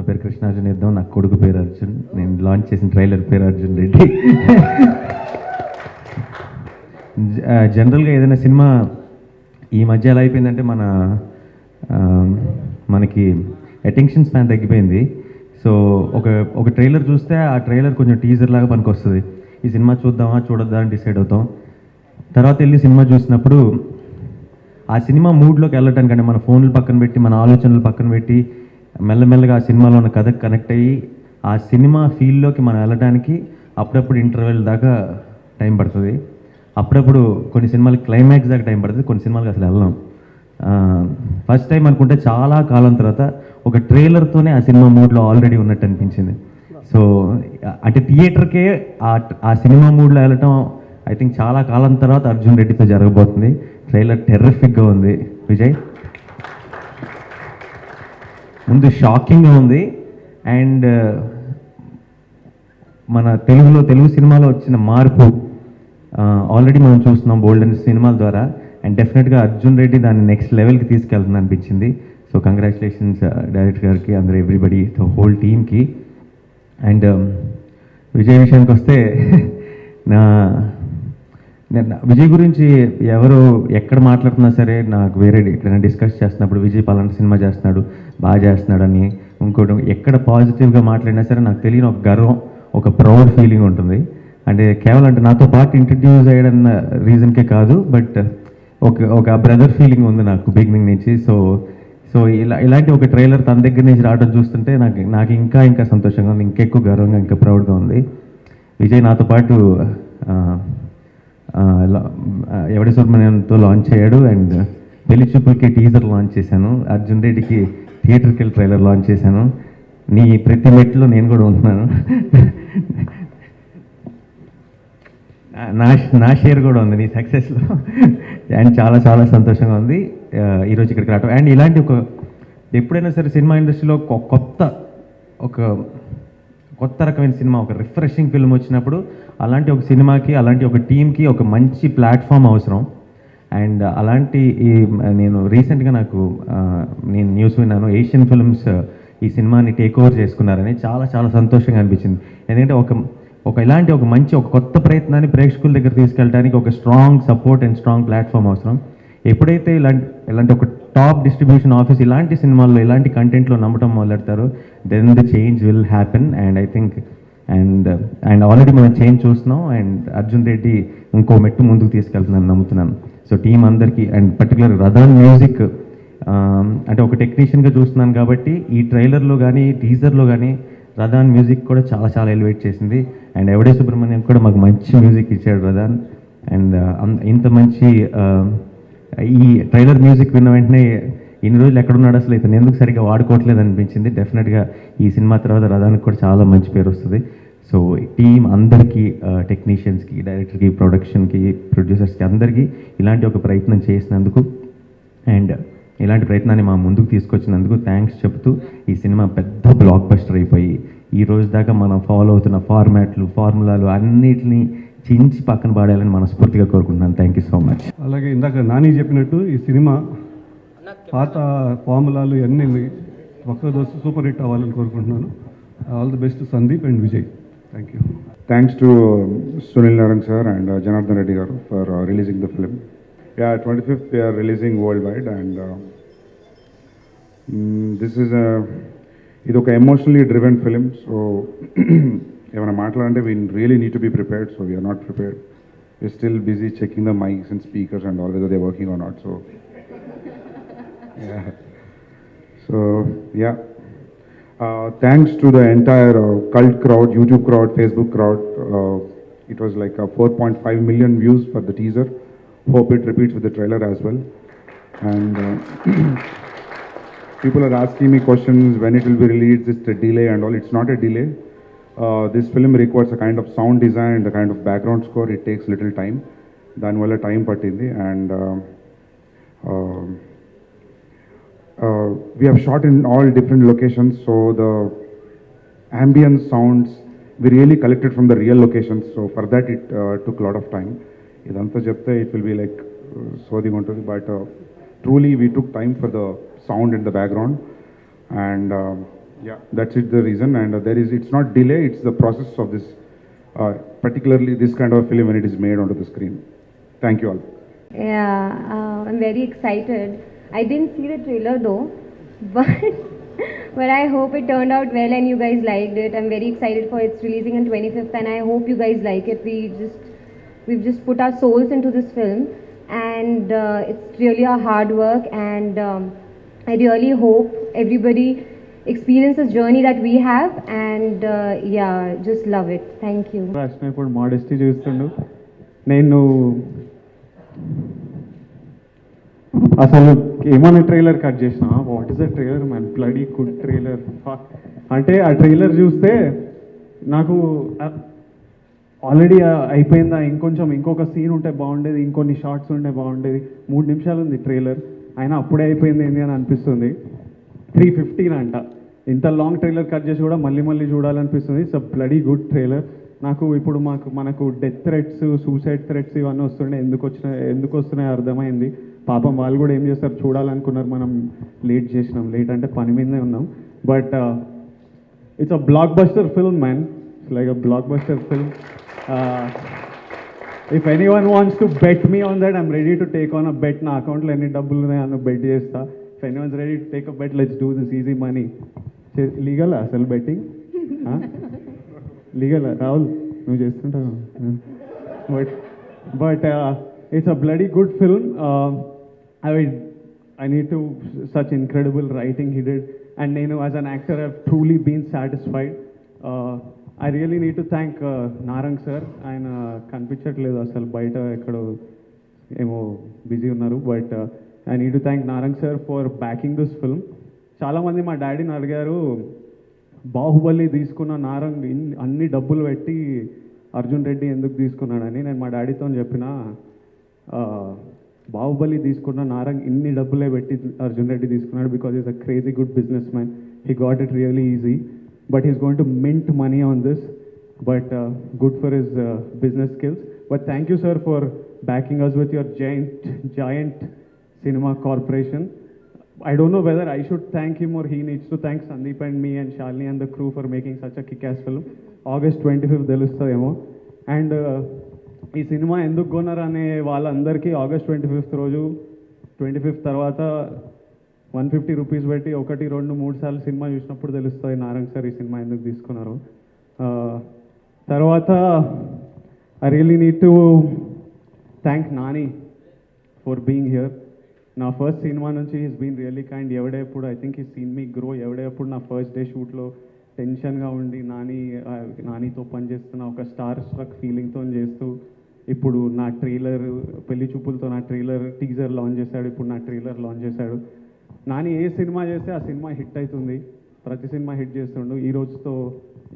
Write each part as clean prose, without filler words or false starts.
పేరు కృష్ణార్జున్ యుద్ధం, నా కొడుకు పేరు అర్జున్, నేను లాంచ్ చేసిన ట్రైలర్ పేరు అర్జున్ రెడ్డి. జనరల్గా ఏదైనా సినిమా ఈ మధ్య ఎలా అయిపోయిందంటే మనకి అటెన్షన్ స్పాన్ తగ్గిపోయింది. సో ఒక ట్రైలర్ చూస్తే ఆ ట్రైలర్ కొంచెం టీజర్ లాగా పనికొస్తుంది. ఈ సినిమా చూద్దామా చూడొద్దా అని డిసైడ్ అవుతాం. తర్వాత వెళ్ళి సినిమా చూసినప్పుడు ఆ సినిమా మూడ్లోకి వెళ్ళటానికంటే మన ఫోన్లు పక్కన పెట్టి, మన ఆలోచనలు పక్కన పెట్టి, మెల్లమెల్లగా ఆ సినిమాలో ఉన్న కథకు కనెక్ట్ అయ్యి ఆ సినిమా ఫీల్డ్లోకి మనం వెళ్ళడానికి అప్పుడప్పుడు ఇంటర్వెల్ దాకా టైం పడుతుంది. అప్పుడప్పుడు కొన్ని సినిమాలకి క్లైమాక్స్ దాకా టైం పడుతుంది, కొన్ని సినిమాలకి అసలు వెళ్ళాం. ఫస్ట్ టైం అనుకుంటే చాలా కాలం తర్వాత ఒక ట్రైలర్తోనే ఆ సినిమా మూడ్లో ఆల్రెడీ ఉన్నట్టు అనిపించింది. సో అంటే థియేటర్కే ఆ సినిమా మూడ్లో వెళ్ళటం ఐ థింక్ చాలా కాలం తర్వాత అర్జున్ రెడ్డితో జరగబోతుంది. ట్రైలర్ టెర్రిఫిక్గా ఉంది. విజయ్ ముందు షాకింగ్గా ఉంది. అండ్ మన తెలుగు సినిమాలో వచ్చిన మార్పు ఆల్రెడీ మనం చూస్తున్నాం బోల్డ్ అనే సినిమాల ద్వారా. అండ్ డెఫినెట్గా అర్జున్ రెడ్డి దాన్ని నెక్స్ట్ లెవెల్కి తీసుకెళ్తుంది అనిపించింది. సో కంగ్రాచులేషన్స్ డైరెక్టర్ గారికి, అందరూ ఎవ్రీబడి, ద హోల్ టీమ్కి. అండ్ విజయ్ విషయానికి వస్తే విజయ్ గురించి ఎవరు ఎక్కడ మాట్లాడుతున్నా సరే, నాకు వేరే ఎక్కడైనా డిస్కస్ చేస్తున్నప్పుడు విజయ్ పలానా సినిమా చేస్తున్నాడు, బాగా చేస్తున్నాడు అని, ఇంకోటి ఎక్కడ పాజిటివ్గా మాట్లాడినా సరే నాకు తెలియని ఒక గర్వం, ఒక ప్రౌడ్ ఫీలింగ్ ఉంటుంది. అంటే కేవలం అంటే నాతో పాటు ఇంట్రడ్యూస్ అయ్యాడన్న రీజన్కే కాదు, బట్ ఒక బ్రదర్ ఫీలింగ్ ఉంది నాకు బిగినింగ్ నుంచి. సో ఇలాంటి ఒక ట్రైలర్ తన దగ్గర నుంచి రావడం చూస్తుంటే నాకు ఇంకా సంతోషంగా ఉంది, ఇంకెక్కువ గర్వంగా, ఇంకా ప్రౌడ్గా ఉంది. విజయ్ నాతో పాటు ఎవడి సుబ్రహ్మణ్యంతో లాంచ్ అయ్యాడు. అండ్ పెళ్లి చూపులకి టీజర్ లాంచ్ చేశాను, అర్జున్ రెడ్డికి థియేటర్కి వెళ్ళి ట్రైలర్ లాంచ్ చేశాను. నీ ప్రతి మెట్లో నేను కూడా ఉంటున్నాను. నా షేర్ కూడా ఉంది నీ సక్సెస్లో. అండ్ చాలా చాలా సంతోషంగా ఉంది ఈరోజు ఇక్కడికి రావడం. అండ్ ఇలాంటి ఎప్పుడైనా సరే సినిమా ఇండస్ట్రీలో కొత్త రకమైన సినిమా, ఒక రిఫ్రెషింగ్ ఫిల్మ్ వచ్చినప్పుడు అలాంటి ఒక సినిమాకి, అలాంటి ఒక టీంకి ఒక మంచి ప్లాట్ఫామ్ అవసరం. అండ్ అలాంటి నేను రీసెంట్గా నేను న్యూస్ విన్నాను, ఏషియన్ ఫిల్మ్స్ ఈ సినిమాని టేక్ ఓవర్ చేసుకున్నారని. చాలా చాలా సంతోషంగా అనిపించింది. ఎందుకంటే ఇలాంటి ఒక మంచి కొత్త ప్రయత్నాన్ని ప్రేక్షకుల దగ్గర తీసుకెళ్ళడానికి ఒక strong support and strong platform అవసరం. ఎప్పుడైతే ఇలాంటి ఒక టాప్ డిస్ట్రిబ్యూషన్ ఆఫీస్ ఇలాంటి సినిమాల్లో, ఇలాంటి కంటెంట్లో నమ్మటం మొదలెడతారో, then the change will happen. And I think and already మనం చేంజ్ చూస్తున్నాం. అండ్ అర్జున్ రెడ్డి ఇంకో మెట్టు ముందుకు తీసుకెళ్తున్నాను నమ్ముతున్నాను. సో టీం అందరికీ, అండ్ పర్టికులర్ రథాన్ మ్యూజిక్, అంటే ఒక టెక్నీషియన్గా చూస్తున్నాను కాబట్టి ఈ ట్రైలర్లో కానీ టీజర్లో కానీ రథాన్ మ్యూజిక్ కూడా చాలా చాలా ఎలివేట్ చేసింది. అండ్ ఎవడే సుబ్రహ్మణ్యం కూడా మాకు మంచి మ్యూజిక్ ఇచ్చాడు రథాన్. అండ్ ఇంత మంచి ఈ ట్రైలర్ మ్యూజిక్ విన్న వెంటనే ఇన్ని రోజులు ఎక్కడున్నాడు అసలు ఇతను ఎందుకు సరిగ్గా వాడుకోవట్లేదు అనిపించింది. డెఫినెట్గా ఈ సినిమా తర్వాత రథానికి కూడా చాలా మంచి పేరు వస్తుంది. సో టీం అందరికీ, టెక్నీషియన్స్కి, డైరెక్టర్కి, ప్రొడక్షన్కి, ప్రొడ్యూసర్స్కి అందరికీ ఇలాంటి ఒక ప్రయత్నం చేసినందుకు అండ్ ఇలాంటి ప్రయత్నాన్ని మా ముందుకు తీసుకొచ్చినందుకు థ్యాంక్స్ చెప్తూ, ఈ సినిమా పెద్ద బ్లాక్ బస్టర్ అయిపోయి ఈ రోజు దాకా మనం ఫాలో అవుతున్న ఫార్ములాలు అన్నిటినీ చించి పక్కన పాడాలని మనస్ఫూర్తిగా కోరుకుంటున్నాను. Thank you so much. అలాగే ఇందాక నాని చెప్పినట్టు ఈ సినిమా పాత ఫార్ములాలు అన్నీ ఒక్క దోశ సూపర్ హిట్ అవ్వాలని కోరుకుంటున్నాను. All the best Sandeep and Vijay. Thank you. Thanks to Sunil Narang sir and Janardhan Reddy garu for releasing the film. Yeah, 25th we are releasing worldwide, and this is idoka emotionally driven film. So ఏమైనా మాట్లాడాలంటే we really need to be prepared, so we are not prepared. We're still busy checking the mics and speakers and all, whether they're working or not. So yeah. So yeah. Thanks to the entire cult crowd, YouTube crowd, Facebook crowd. It was like 4.5 million views for the teaser. Hope it repeats with the trailer as well. And people are asking me questions when it will be released, it's a delay and all. It's not a delay. This film requires a kind of sound design and the kind of background score. It takes little time. Dani valla time pattindi, and we have shot in all different locations, so the ambient sounds we really collected from the real locations. So for that it took a lot of time. Idantha chepte it will be like sodhi untundi, but truly we took time for the sound in the background. And Yeah, that's it, the reason. And it's not delay, it's the process of this, particularly this kind of film when it is made onto the screen. Thank you all. Yeah, I'm very excited. I didn't see the trailer though, but but I hope it turned out well and you guys liked it. I'm very excited for its releasing on 25th, and I hope you guys like it. We've just put our souls into this film, and it's really our hard work. And I really hope everybody experience this journey that we have, and yeah, just love it. Thank you. రాసిన ఇప్పుడు modesty చూస్తుండు. నేను అసలు ఏమన్నా trailer cut చేసిన, what is the trailer man, bloody good trailer. అంటే ఆ trailer చూస్తే నాకు ఆల్రెడీ అయిపోయిందా, ఇంకొక సీన్ ఉంటే బాగుండేది, ఇంకొన్ని షార్ట్స్ ఉంటే బాగుండేది. 3 నిమిషాలు ఉంది ట్రైలర్, అయినా అప్పుడే అయిపోయింది ఏంటి అని అనిపిస్తుంది. 3:15 అంట. ఇంత లాంగ్ ట్రైలర్ కట్ చేసి కూడా మళ్ళీ చూడాలనిపిస్తుంది. It's a bloody good trailer. నాకు ఇప్పుడు మనకు డెత్ థ్రెట్స్, సూసైడ్ థ్రెట్స్ ఇవన్నీ వస్తుండే, ఎందుకు వస్తున్నాయో అర్థమైంది. పాపం వాళ్ళు కూడా ఏం చేస్తారు చూడాలనుకున్నారు, మనం లేట్ అంటే పని మీదనే ఉన్నాం. But it's a blockbuster film man, it's like a blockbuster film. If anyone wants to bet me on that, I'm ready to take on a bet. నా అకౌంట్లో ఎన్ని డబ్బులు ఉన్నాయో అన్న బెట్ చేస్తా. If anyone's ready to take a bet, let's do this easy money. Legal అసలు betting legal? Rahul నువ్వు చేస్తుంటావు. But it's a bloody good film. I need to, such incredible writing he did, and నేను as an actor I've truly been satisfied. I really need to thank Narang sir. ఆయన కనిపించట్లేదు అసలు, బయట ఎక్కడో ఏమో busy ఉన్నారు. But I need to thank Narang sir for backing this film. చాలామంది మా డాడీని అడిగారు, బాహుబలి తీసుకున్న నారంగ్ అన్ని డబ్బులు పెట్టి అర్జున్ రెడ్డి ఎందుకు తీసుకున్నాడని. నేను మా డాడీతో చెప్పిన, బాహుబలి తీసుకున్న నారంగ్ ఇన్ని డబ్బులే పెట్టి అర్జున్ రెడ్డి తీసుకున్నాడు because is a crazy good business man. He got it really easy, but is going to mint money on this. But good for his business skills. But thank you sir for backing us with your giant cinema corporation. I don't know whether I should thank him or he needs to thank Sandeep and me and Shalini and the crew for making such a kick-ass film. August 25th తెలుస్తుందేమో. And ఈ సినిమా ఎందుకు కొన్నారనే వాళ్ళందరికీ August 25th రోజు, 25th తర్వాత 150 rupees పెట్టి 1, 2, 3 సార్లు సినిమా చూసినప్పుడు తెలుస్తుంది నారంగ్ సార్ ఈ సినిమా ఎందుకు తీసుకున్నారు. తర్వాత I really need to thank Nani for being here. నా ఫస్ట్ సినిమా నుంచి హీస్ బీన్ రియలీ కైండ్. ఎవడేప్పుడు I think he seen me grow. ఎవడేప్పుడు నా ఫస్ట్ డే షూట్లో టెన్షన్గా ఉండి నానితో పనిచేస్తున్న ఒక స్టార్ స్ట్రక్ ఫీలింగ్తో చేస్తూ, ఇప్పుడు నా ట్రైలర్, పెళ్లి చూపులతో నా ట్రైలర్ టీజర్ లాంచ్ చేశాడు, ఇప్పుడు నా ట్రైలర్ లాంచ్ చేశాడు. నాని ఏ సినిమా చేస్తే ఆ సినిమా హిట్ అవుతుంది, ప్రతి సినిమా హిట్ చేస్తుండు. ఈ రోజుతో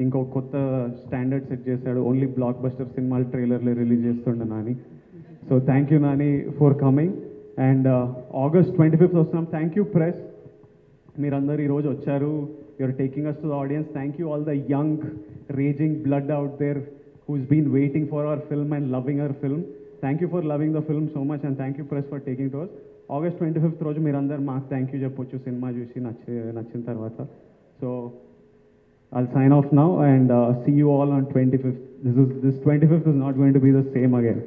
ఇంకో కొత్త స్టాండర్డ్ సెట్ చేశాడు. ఓన్లీ బ్లాక్ బస్టర్ సినిమాలు ట్రైలర్లే రిలీజ్ చేస్తుండే Nani. So thank you Nani for coming. And August 25th వస్తున్నాం. థ్యాంక్ యూ ప్రెస్, మీరందరూ ఈరోజు వచ్చారు. You're taking us to the audience. Thank you all the young raging blood out there who's been waiting for our film and loving our film. Thank you for loving the film so much, and thank you press for taking to us. August 25th రోజు మీరందరూ మాకు thank you చెప్పొచ్చు cinema చూసి నచ్చిన తర్వాత. So I'll sign off now and see you all on 25th. This 25th is not going to be the same again.